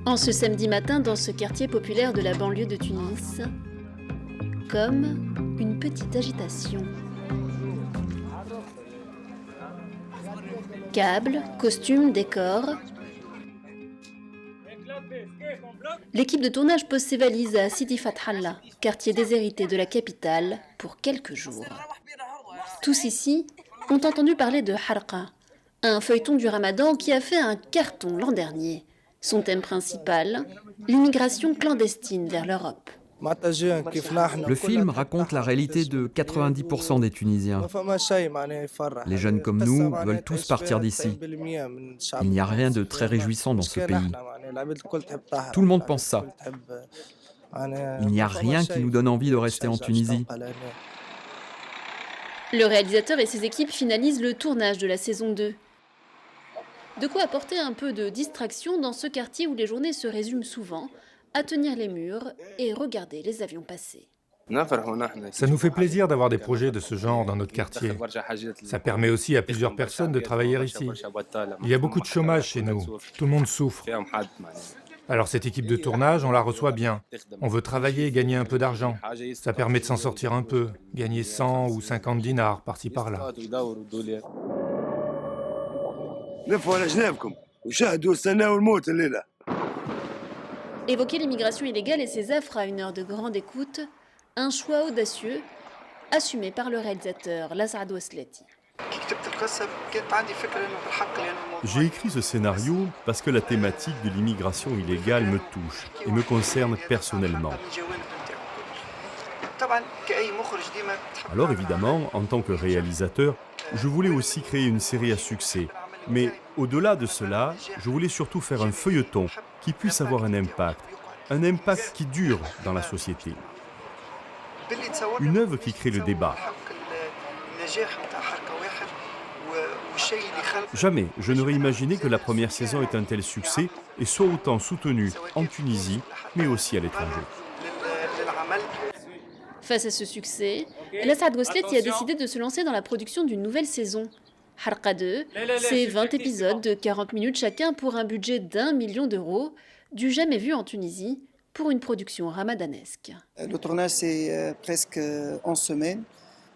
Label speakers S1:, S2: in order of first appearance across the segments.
S1: En ce samedi matin, dans ce quartier populaire de la banlieue de Tunis, comme une petite agitation. Câbles, costumes, décors. L'équipe de tournage pose ses valises à Sidi Fathallah, quartier déshérité de la capitale, pour quelques jours. Tous ici ont entendu parler de Harqa, un feuilleton du Ramadan qui a fait un carton l'an dernier. Son thème principal, l'immigration clandestine vers l'Europe.
S2: Le film raconte la réalité de 90% des Tunisiens. Les jeunes comme nous veulent tous partir d'ici. Il n'y a rien de très réjouissant dans ce pays. Tout le monde pense ça. Il n'y a rien qui nous donne envie de rester en Tunisie.
S1: Le réalisateur et ses équipes finalisent le tournage de la saison 2. De quoi apporter un peu de distraction dans ce quartier où les journées se résument souvent à tenir les murs et regarder les avions passer.
S3: Ça nous fait plaisir d'avoir des projets de ce genre dans notre quartier. Ça permet aussi à plusieurs personnes de travailler ici. Il y a beaucoup de chômage chez nous. Tout le monde souffre. Alors cette équipe de tournage, on la reçoit bien. On veut travailler et gagner un peu d'argent. Ça permet de s'en sortir un peu, gagner 100 ou 50 dinars par-ci par-là.
S1: Évoquer l'immigration illégale et ses affres à une heure de grande écoute, un choix audacieux, assumé par le réalisateur Lasad Ouslati.
S4: J'ai écrit ce scénario parce que la thématique de l'immigration illégale me touche et me concerne personnellement. Alors évidemment, en tant que réalisateur, je voulais aussi créer une série à succès. Mais au-delà de cela, je voulais surtout faire un feuilleton qui puisse avoir un impact qui dure dans la société. Une œuvre qui crée le débat. Jamais je n'aurais imaginé que la première saison ait un tel succès et soit autant soutenue en Tunisie, mais aussi à l'étranger.
S1: Face à ce succès, Lasad Ouslati a décidé de se lancer dans la production d'une nouvelle saison. Harqa 2, c'est 20 épisodes de 40 minutes chacun pour un budget d'1 million d'euros, du jamais vu en Tunisie, pour une production ramadanesque.
S5: Le tournage, c'est presque 11 semaines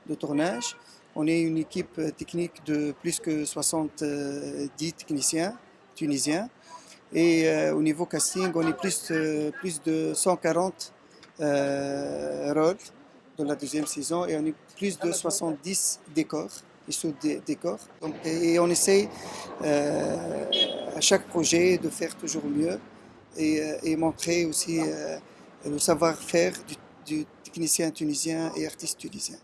S5: de tournage. On est une équipe technique de plus que 70 techniciens tunisiens. Et au niveau casting, on est plus de 140 rôles de la deuxième saison et on est plus de 70 décors. Donc, et on essaie à chaque projet de faire toujours mieux et montrer aussi le savoir-faire du technicien tunisien et artiste tunisien.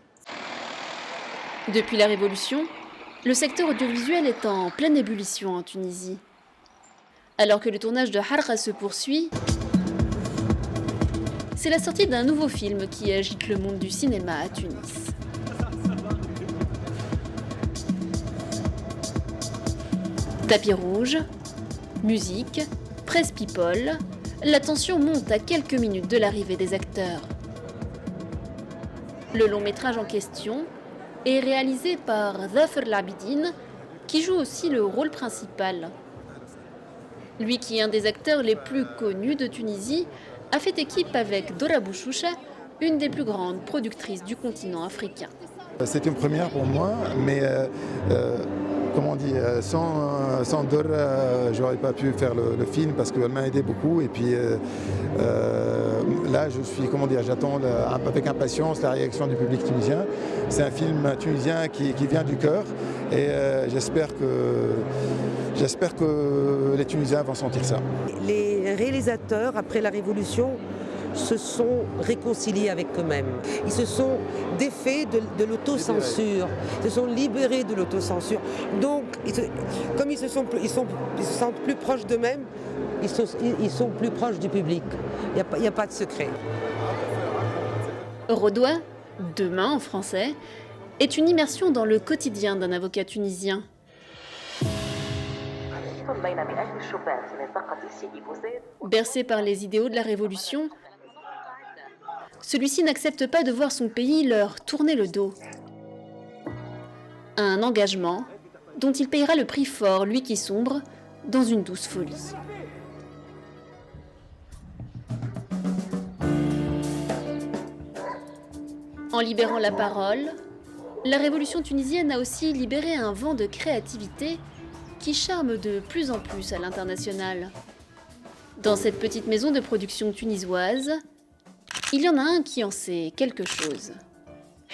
S1: Depuis la Révolution, le secteur audiovisuel est en pleine ébullition en Tunisie. Alors que le tournage de Harqa se poursuit, c'est la sortie d'un nouveau film qui agite le monde du cinéma à Tunis. Tapis rouge, musique, presse people, la tension monte à quelques minutes de l'arrivée des acteurs. Le long métrage en question est réalisé par Zafer Labidine, qui joue aussi le rôle principal. Lui qui est un des acteurs les plus connus de Tunisie, a fait équipe avec Dora Bouchoucha, une des plus grandes productrices du continent africain.
S6: C'est une première pour moi, mais comment on dit, sans Dora, j'aurais pas pu faire le film parce qu'elle m'a aidé beaucoup. Et puis là, j'attends avec impatience la réaction du public tunisien. C'est un film tunisien qui vient du cœur et j'espère que les Tunisiens vont sentir ça.
S7: Les réalisateurs, après la Révolution, se sont réconciliés avec eux-mêmes. Ils se sont défaits de l'autocensure, ils se sont libérés de l'autocensure. Donc, comme ils se sentent plus proches d'eux-mêmes, ils sont plus proches du public. Il n'y a pas de secret.
S1: Rodois, demain en français, est une immersion dans le quotidien d'un avocat tunisien. Bercé par les idéaux de la Révolution, celui-ci n'accepte pas de voir son pays leur tourner le dos. Un engagement dont il payera le prix fort, lui qui sombre dans une douce folie. libérant la parole, la révolution tunisienne a aussi libéré un vent de créativité qui charme de plus en plus à l'international. Dans cette petite maison de production tunisoise, il y en a un qui en sait quelque chose.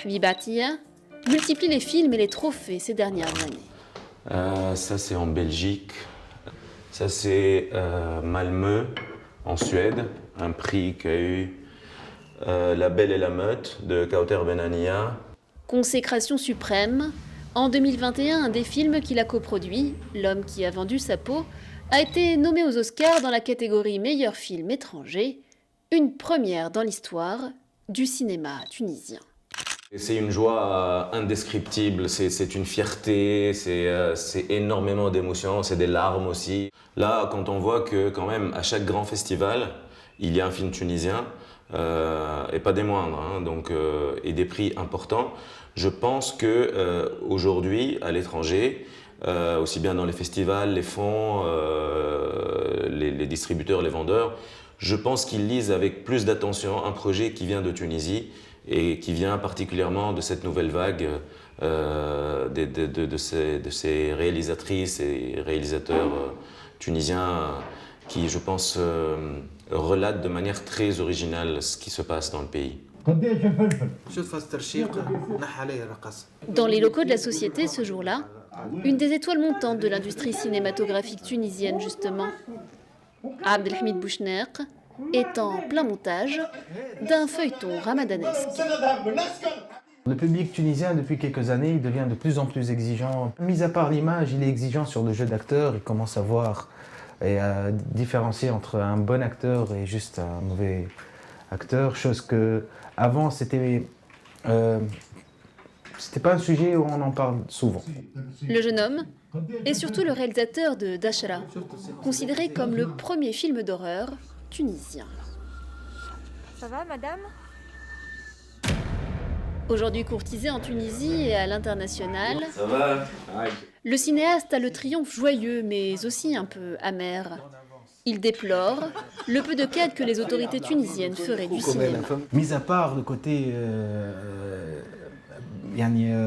S1: Habib Attia multiplie les films et les trophées ces dernières années.
S8: Ça, c'est en Belgique. Ça, c'est Malmö, en Suède. Un prix qu'a eu La Belle et la Meute de Kauter Benania.
S1: Consécration suprême. En 2021, un des films qu'il a coproduit, L'homme qui a vendu sa peau, a été nommé aux Oscars dans la catégorie meilleur film étranger, une première dans l'histoire du cinéma tunisien.
S8: C'est une joie indescriptible, c'est une fierté, c'est énormément d'émotions, c'est des larmes aussi. Là, quand on voit que quand même à chaque grand festival, il y a un film tunisien, et pas des moindres, hein, donc, et des prix importants, je pense qu'aujourd'hui, à l'étranger, aussi bien dans les festivals, les fonds, les distributeurs, les vendeurs, je pense qu'ils lisent avec plus d'attention un projet qui vient de Tunisie et qui vient particulièrement de cette nouvelle vague de ces réalisatrices et réalisateurs tunisiens qui, je pense, relatent de manière très originale ce qui se passe dans le pays.
S1: Dans les locaux de la société ce jour-là, une des étoiles montantes de l'industrie cinématographique tunisienne justement, Abdelhamid Bouchnerq, est en plein montage d'un feuilleton ramadanesque.
S9: Le public tunisien, depuis quelques années, il devient de plus en plus exigeant. Mis à part l'image, il est exigeant sur le jeu d'acteur. Il commence à voir et à différencier entre un bon acteur et juste un mauvais acteur. Chose que avant c'était pas un sujet où on en parle souvent.
S1: Le jeune homme est surtout le réalisateur de Dashra, considéré comme le premier film d'horreur tunisien.
S10: Ça va, madame ?
S1: Aujourd'hui courtisé en Tunisie et à l'international,
S8: Ça va ?
S1: le cinéaste a le triomphe joyeux mais aussi un peu amer. Il déplore le peu de quête que les autorités tunisiennes feraient du cinéma.
S9: Mis à part le côté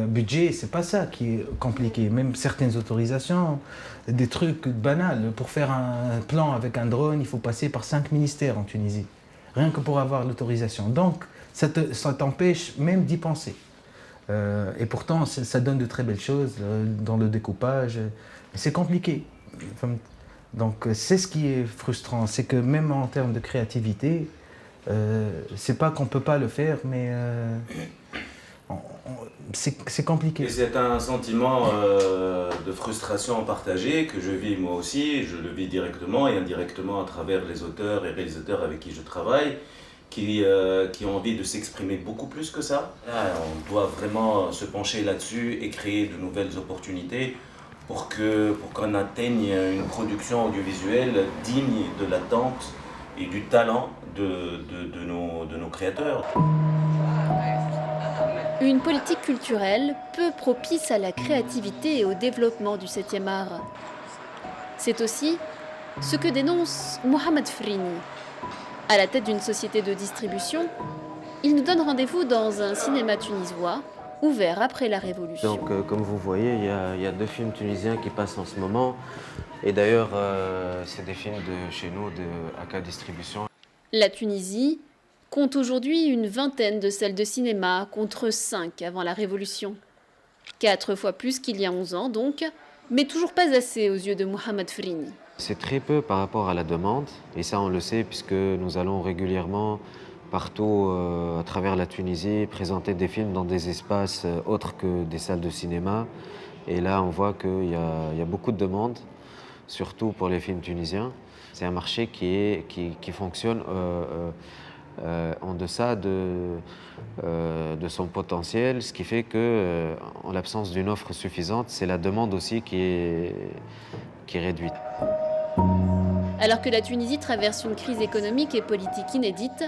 S9: budget, c'est pas ça qui est compliqué. Même certaines autorisations, des trucs banals. Pour faire un plan avec un drone, il faut passer par 5 ministères en Tunisie. Rien que pour avoir l'autorisation. Donc, ça t'empêche même d'y penser. Et pourtant, ça donne de très belles choses dans le découpage. C'est compliqué. Donc, c'est ce qui est frustrant. C'est que même en termes de créativité, c'est pas qu'on peut pas le faire, mais c'est compliqué.
S8: Et c'est un sentiment de frustration partagée que je vis moi aussi. Je le vis directement et indirectement à travers les auteurs et réalisateurs avec qui je travaille, qui ont envie de s'exprimer beaucoup plus que ça. On doit vraiment se pencher là-dessus et créer de nouvelles opportunités pour qu'on atteigne une production audiovisuelle digne de l'attente et du talent de nos créateurs.
S1: Une politique culturelle peu propice à la créativité et au développement du 7e art. C'est aussi ce que dénonce Mohamed Frini. À la tête d'une société de distribution, il nous donne rendez-vous dans un cinéma tunisois ouvert après la Révolution.
S11: Donc, comme vous voyez, il y a 2 films tunisiens qui passent en ce moment. Et d'ailleurs, c'est des films de chez nous, de AK Distribution.
S1: La Tunisie compte aujourd'hui une vingtaine de salles de cinéma contre 5 avant la Révolution. 4 fois plus qu'il y a 11 ans donc, mais toujours pas assez aux yeux de Mohamed Frini.
S11: C'est très peu par rapport à la demande, et ça on le sait puisque nous allons régulièrement partout à travers la Tunisie présenter des films dans des espaces autres que des salles de cinéma. Et là on voit qu'il y a beaucoup de demandes, surtout pour les films tunisiens. C'est un marché qui fonctionne en deçà de son potentiel, ce qui fait que, en l'absence d'une offre suffisante, c'est la demande aussi qui est réduite.
S1: Alors que la Tunisie traverse une crise économique et politique inédite,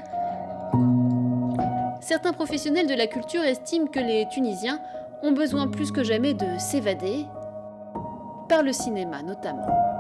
S1: certains professionnels de la culture estiment que les Tunisiens ont besoin plus que jamais de s'évader, par le cinéma notamment.